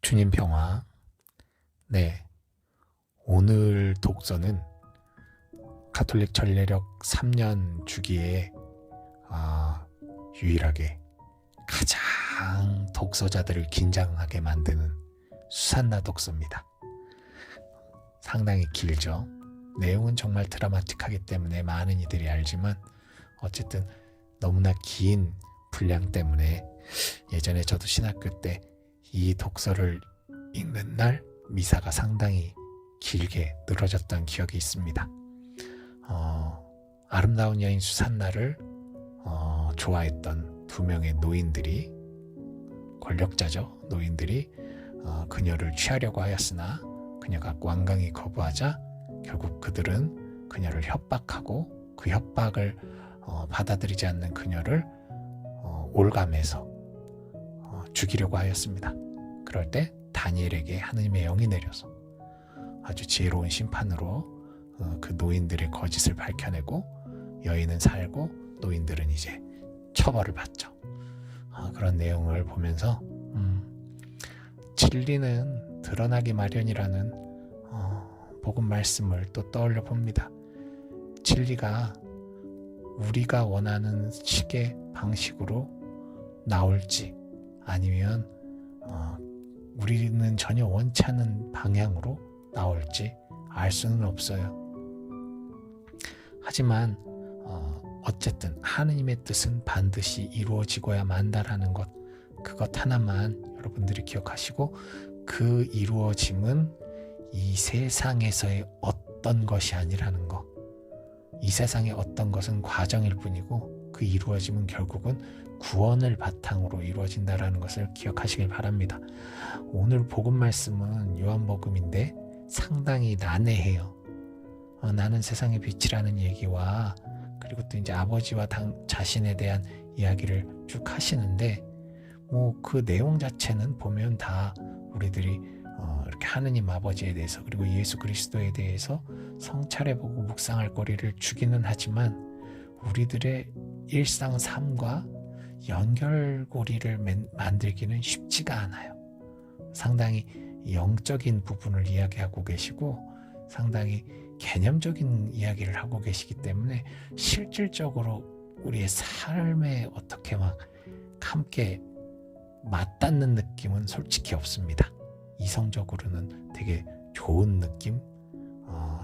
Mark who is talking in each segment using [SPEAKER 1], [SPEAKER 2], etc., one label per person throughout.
[SPEAKER 1] 주님 평화. 네, 오늘 독서는 가톨릭 전례력 3년 주기에 유일하게 가장 독서자들을 긴장하게 만드는 수산나 독서입니다. 상당히 길죠. 내용은 정말 드라마틱하기 때문에 많은 이들이 알지만 어쨌든 너무나 긴 분량 때문에 예전에 저도 신학교 때 이 독서를 읽는 날 미사가 상당히 길게 늘어졌던 기억이 있습니다. 아름다운 여인 수산나를 좋아했던 두 명의 노인들이, 권력자죠. 노인들이 그녀를 취하려고 하였으나 그녀가 완강히 거부하자 결국 그들은 그녀를 협박하고 그 협박을 받아들이지 않는 그녀를 올감해서 죽이려고 하였습니다. 그럴 때 다니엘에게 하느님의 영이 내려서 아주 지혜로운 심판으로 그 노인들의 거짓을 밝혀내고 여인은 살고 노인들은 이제 처벌을 받죠. 그런 내용을 보면서 진리는 드러나기 마련이라는 복음 말씀을 또 떠올려 봅니다. 진리가 우리가 원하는 식의 방식으로 나올지 아니면 우리는 전혀 원치 않는 방향으로 나올지 알 수는 없어요. 하지만 어쨌든 하느님의 뜻은 반드시 이루어지고야 만다라는 것, 그것 하나만 여러분들이 기억하시고, 그 이루어짐은 이 세상에서의 어떤 것이 아니라는 것, 이 세상의 어떤 것은 과정일 뿐이고 그 이루어짐은 결국은 구원을 바탕으로 이루어진다라는 것을 기억하시길 바랍니다. 오늘 복음 말씀은 요한복음인데 상당히 난해해요. 나는 세상의 빛이라는 얘기와 그리고 또 이제 아버지와 자신에 대한 이야기를 쭉 하시는데 그 내용 자체는 보면 다 우리들이 이렇게 하느님 아버지에 대해서 그리고 예수 그리스도에 대해서 성찰해보고 묵상할 거리를 주기는 하지만 우리들의 일상 삶과 연결고리를 만들기는 쉽지가 않아요. 상당히 영적인 부분을 이야기하고 계시고 상당히 개념적인 이야기를 하고 계시기 때문에 실질적으로 우리의 삶에 어떻게 막 함께 맞닿는 느낌은 솔직히 없습니다. 이성적으로는 되게 좋은 느낌,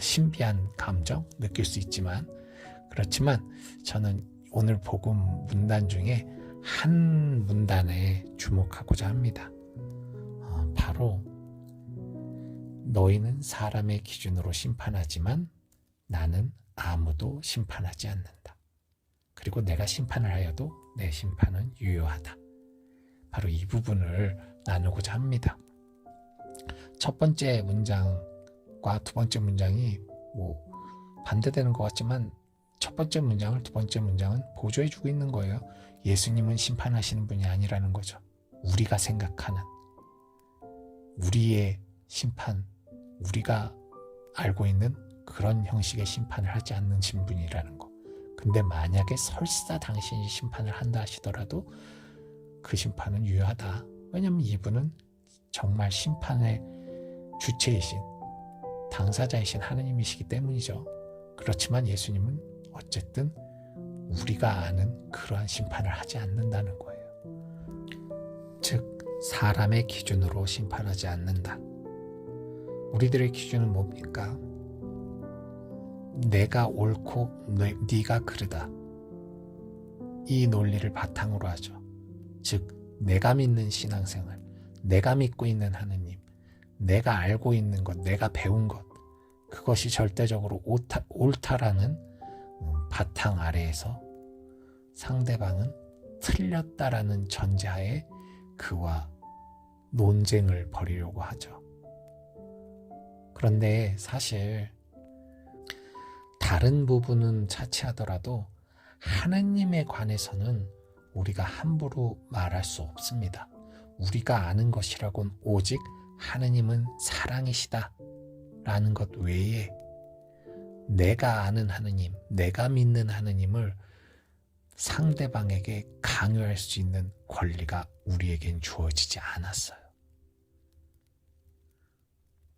[SPEAKER 1] 신비한 감정 느낄 수 있지만, 그렇지만 저는 오늘 복음 문단 중에 한 문단에 주목하고자 합니다. 바로 너희는 사람의 기준으로 심판하지만 나는 아무도 심판하지 않는다. 그리고 내가 심판을 하여도 내 심판은 유효하다. 바로 이 부분을 나누고자 합니다. 첫 번째 문장과 두 번째 문장이 반대되는 것 같지만 첫 번째 문장을 두 번째 문장은 보조해주고 있는 거예요. 예수님은 심판하시는 분이 아니라는 거죠. 우리가 생각하는 우리의 심판, 우리가 알고 있는 그런 형식의 심판을 하지 않는 분이라는 거. 근데 만약에 설사 당신이 심판을 한다 하시더라도 그 심판은 유효하다. 왜냐하면 이분은 정말 심판의 주체이신 당사자이신 하느님이시기 때문이죠. 그렇지만 예수님은 어쨌든 우리가 아는 그러한 심판을 하지 않는다는 거예요. 즉 사람의 기준으로 심판하지 않는다. 우리들의 기준은 뭡니까? 내가 옳고 네가 그르다. 이 논리를 바탕으로 하죠. 즉 내가 믿는 신앙생활, 내가 믿고 있는 하느님, 내가 알고 있는 것, 내가 배운 것, 그것이 절대적으로 옳다라는 바탕 아래에서 상대방은 틀렸다라는 전제하에 그와 논쟁을 벌이려고 하죠. 그런데 사실 다른 부분은 차치하더라도 하느님에 관해서는 우리가 함부로 말할 수 없습니다. 우리가 아는 것이라곤 오직 하느님은 사랑이시다 라는 것 외에 내가 아는 하느님, 내가 믿는 하느님을 상대방에게 강요할 수 있는 권리가 우리에겐 주어지지 않았어요.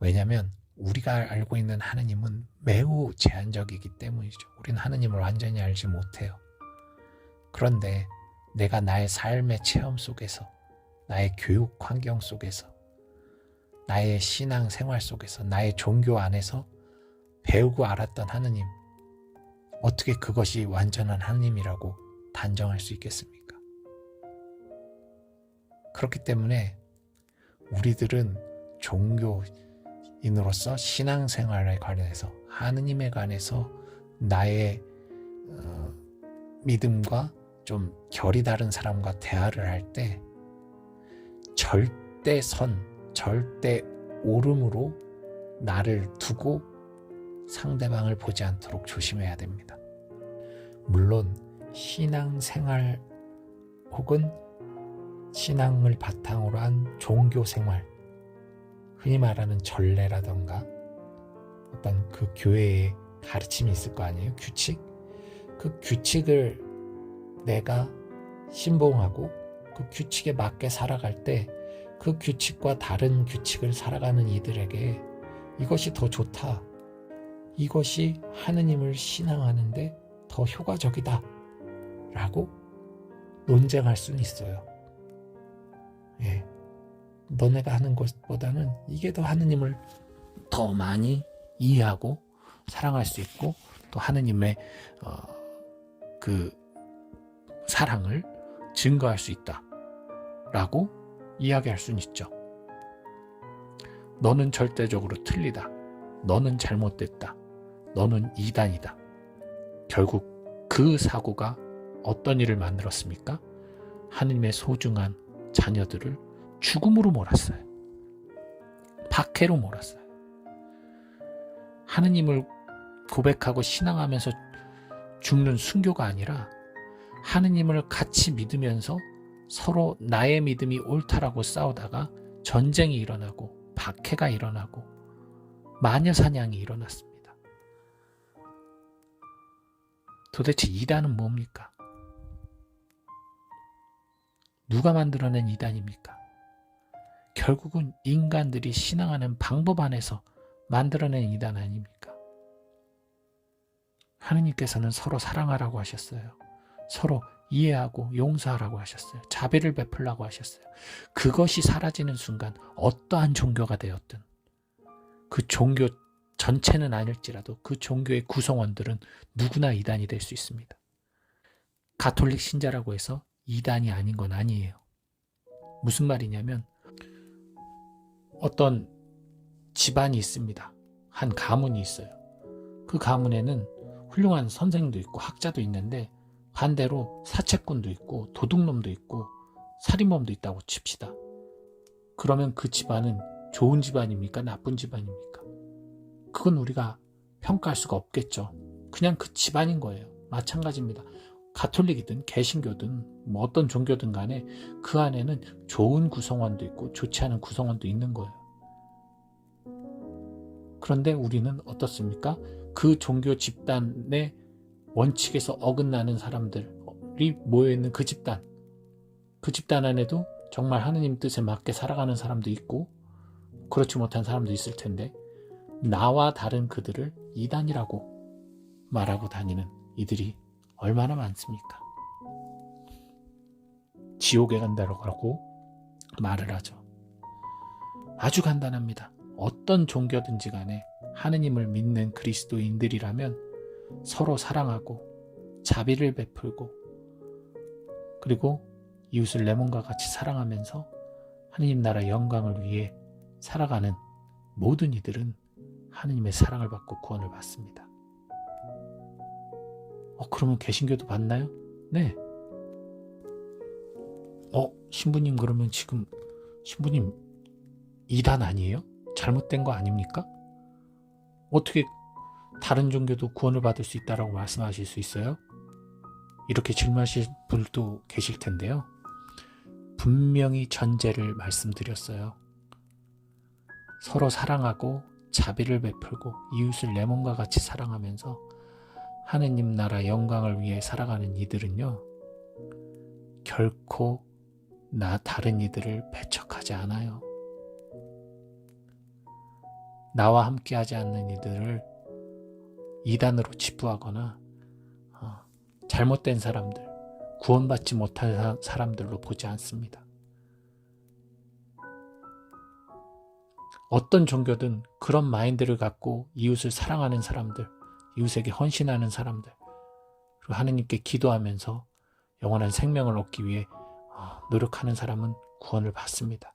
[SPEAKER 1] 왜냐하면 우리가 알고 있는 하느님은 매우 제한적이기 때문이죠. 우리는 하느님을 완전히 알지 못해요. 그런데 내가 나의 삶의 체험 속에서, 나의 교육 환경 속에서, 나의 신앙 생활 속에서, 나의 종교 안에서 배우고 알았던 하느님, 어떻게 그것이 완전한 하느님이라고 단정할 수 있겠습니까? 그렇기 때문에 우리들은 종교인으로서 신앙생활에 관해서, 하느님에 관해서 나의 믿음과 좀 결이 다른 사람과 대화를 할 때 절대 절대 오름으로 나를 두고 상대방을 보지 않도록 조심해야 됩니다. 물론 신앙생활 혹은 신앙을 바탕으로 한 종교생활, 흔히 말하는 전례라던가 어떤 그 교회의 가르침이 있을 거 아니에요? 규칙? 그 규칙을 내가 신봉하고 그 규칙에 맞게 살아갈 때 그 규칙과 다른 규칙을 살아가는 이들에게 이것이 더 좋다, 이것이 하느님을 신앙하는데 더 효과적이다 라고 논쟁할 수는 있어요. 예. 너네가 하는 것보다는 이게 더 하느님을 더 많이 이해하고 사랑할 수 있고, 또 하느님의 그 사랑을 증거할 수 있다 라고 이야기할 수는 있죠. 너는 절대적으로 틀리다, 너는 잘못됐다, 너는 이단이다. 결국 그 사고가 어떤 일을 만들었습니까? 하느님의 소중한 자녀들을 죽음으로 몰았어요. 박해로 몰았어요. 하느님을 고백하고 신앙하면서 죽는 순교가 아니라 하느님을 같이 믿으면서 서로 나의 믿음이 옳다라고 싸우다가 전쟁이 일어나고 박해가 일어나고 마녀 사냥이 일어났습니다. 도대체 이단은 뭡니까? 누가 만들어낸 이단입니까? 결국은 인간들이 신앙하는 방법 안에서 만들어낸 이단 아닙니까? 하느님께서는 서로 사랑하라고 하셨어요. 서로 이해하고 용서하라고 하셨어요. 자비를 베풀라고 하셨어요. 그것이 사라지는 순간 어떠한 종교가 되었든, 그 종교 전체는 아닐지라도 그 종교의 구성원들은 누구나 이단이 될 수 있습니다. 가톨릭 신자라고 해서 이단이 아닌 건 아니에요. 무슨 말이냐면, 어떤 집안이 있습니다. 한 가문이 있어요. 그 가문에는 훌륭한 선생도 있고 학자도 있는데, 반대로 사채꾼도 있고 도둑놈도 있고 살인범도 있다고 칩시다. 그러면 그 집안은 좋은 집안입니까? 나쁜 집안입니까? 그건 우리가 평가할 수가 없겠죠. 그냥 그 집안인 거예요. 마찬가지입니다. 가톨릭이든 개신교든 뭐 어떤 종교든 간에 그 안에는 좋은 구성원도 있고 좋지 않은 구성원도 있는 거예요. 그런데 우리는 어떻습니까? 그 종교 집단의 원칙에서 어긋나는 사람들이 모여있는 그 집단 안에도 정말 하느님 뜻에 맞게 살아가는 사람도 있고 그렇지 못한 사람도 있을 텐데, 나와 다른 그들을 이단이라고 말하고 다니는 이들이 얼마나 많습니까? 지옥에 간다고 말을 하죠. 아주 간단합니다. 어떤 종교든지 간에 하느님을 믿는 그리스도인들이라면 서로 사랑하고 자비를 베풀고, 그리고 이웃을 내 몸과 같이 사랑하면서 하느님 나라 영광을 위해 살아가는 모든 이들은 하느님의 사랑을 받고 구원을 받습니다. 그러면 개신교도 받나요? 네. 신부님, 그러면 지금 신부님 이단 아니에요? 잘못된 거 아닙니까? 어떻게 다른 종교도 구원을 받을 수 있다라고 말씀하실 수 있어요? 이렇게 질문하실 분도 계실 텐데요. 분명히 전제를 말씀드렸어요. 서로 사랑하고 자비를 베풀고 이웃을 내 몸과 같이 사랑하면서 하느님 나라 영광을 위해 살아가는 이들은요, 결코 다른 이들을 배척하지 않아요. 나와 함께하지 않는 이들을 이단으로 치부하거나 잘못된 사람들, 구원받지 못한 사람들로 보지 않습니다. 어떤 종교든 그런 마인드를 갖고 이웃을 사랑하는 사람들, 이웃에게 헌신하는 사람들, 그리고 하느님께 기도하면서 영원한 생명을 얻기 위해 노력하는 사람은 구원을 받습니다.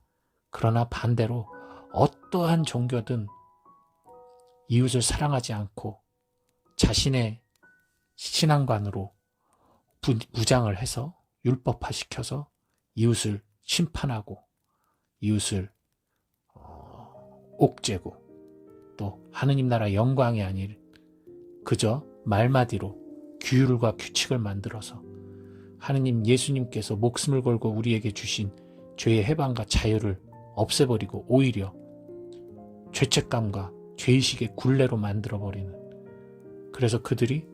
[SPEAKER 1] 그러나 반대로 어떠한 종교든 이웃을 사랑하지 않고 자신의 신앙관으로 무장을 해서 율법화시켜서 이웃을 심판하고 이웃을 옥죄고 또 하느님 나라 영광이 아닌 그저 말마디로 규율과 규칙을 만들어서 하느님 예수님께서 목숨을 걸고 우리에게 주신 죄의 해방과 자유를 없애버리고 오히려 죄책감과 죄의식의 굴레로 만들어버리는, 그래서 그들이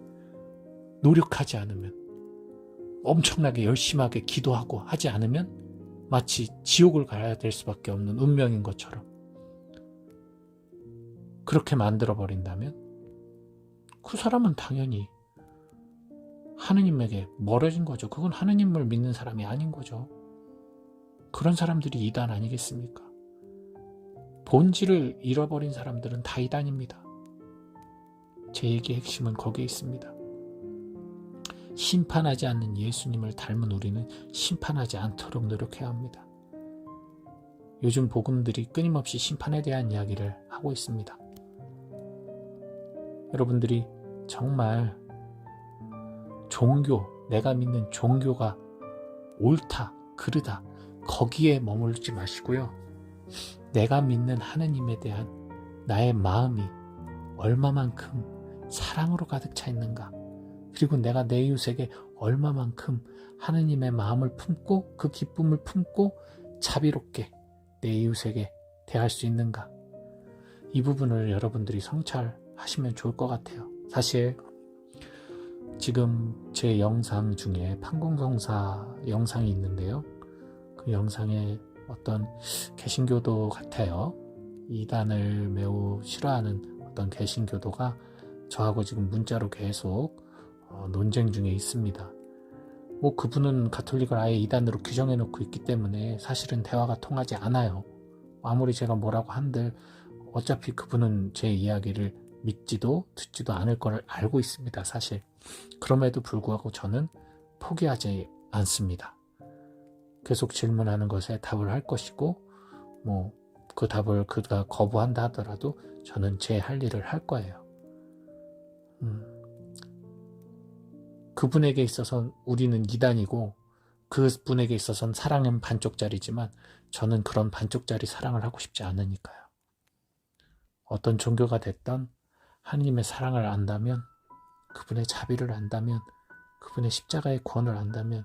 [SPEAKER 1] 노력하지 않으면, 엄청나게 열심하게 기도하고 하지 않으면 마치 지옥을 가야 될 수밖에 없는 운명인 것처럼 그렇게 만들어버린다면 그 사람은 당연히 하느님에게 멀어진 거죠. 그건 하느님을 믿는 사람이 아닌 거죠. 그런 사람들이 이단 아니겠습니까? 본질을 잃어버린 사람들은 다 이단입니다. 제 얘기의 핵심은 거기에 있습니다. 심판하지 않는 예수님을 닮은 우리는 심판하지 않도록 노력해야 합니다. 요즘 복음들이 끊임없이 심판에 대한 이야기를 하고 있습니다. 여러분들이 정말 종교, 내가 믿는 종교가 옳다, 그르다, 거기에 머물지 마시고요. 내가 믿는 하느님에 대한 나의 마음이 얼마만큼 사랑으로 가득 차 있는가, 그리고 내가 내 이웃에게 얼마만큼 하느님의 마음을 품고 그 기쁨을 품고 자비롭게 내 이웃에게 대할 수 있는가, 이 부분을 여러분들이 성찰하시면 좋을 것 같아요. 사실 지금 제 영상 중에 판공성사 영상이 있는데요. 그 영상에 어떤 개신교도 같아요. 이단을 매우 싫어하는 어떤 개신교도가 저하고 지금 문자로 계속 논쟁 중에 있습니다. 그분은 가톨릭을 아예 이단으로 규정해 놓고 있기 때문에 사실은 대화가 통하지 않아요. 아무리 제가 뭐라고 한들 어차피 그분은 제 이야기를 믿지도 듣지도 않을 걸 알고 있습니다. 사실. 그럼에도 불구하고 저는 포기하지 않습니다. 계속 질문하는 것에 답을 할 것이고, 그 답을 그가 거부한다 하더라도 저는 제 할 일을 할 거예요. 그분에게 있어서는 우리는 이단이고 그분에게 있어서는 사랑은 반쪽짜리지만 저는 그런 반쪽짜리 사랑을 하고 싶지 않으니까요. 어떤 종교가 됐던 하느님의 사랑을 안다면, 그분의 자비를 안다면, 그분의 십자가의 구원을 안다면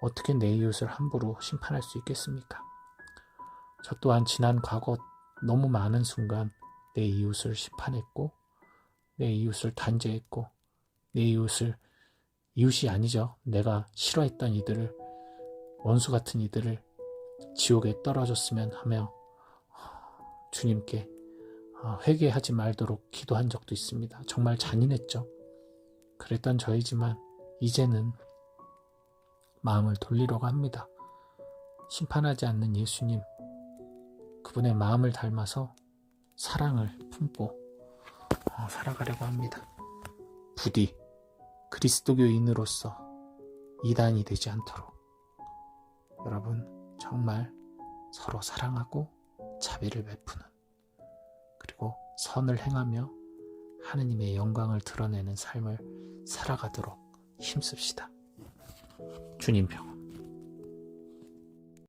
[SPEAKER 1] 어떻게 내 이웃을 함부로 심판할 수 있겠습니까? 저 또한 지난 과거 너무 많은 순간 내 이웃을 심판했고, 내 이웃을 단죄했고, 내 이웃이 아니죠. 내가 싫어했던 이들을, 원수 같은 이들을 지옥에 떨어졌으면 하며 주님께 회개하지 말도록 기도한 적도 있습니다. 정말 잔인했죠. 그랬던 저이지만 이제는 마음을 돌리려고 합니다. 심판하지 않는 예수님, 그분의 마음을 닮아서 사랑을 품고 살아가려고 합니다. 부디 그리스도교인으로서 이단이 되지 않도록 여러분 정말 서로 사랑하고 자비를 베푸는, 그리고 선을 행하며 하느님의 영광을 드러내는 삶을 살아가도록 힘씁시다. 주님 평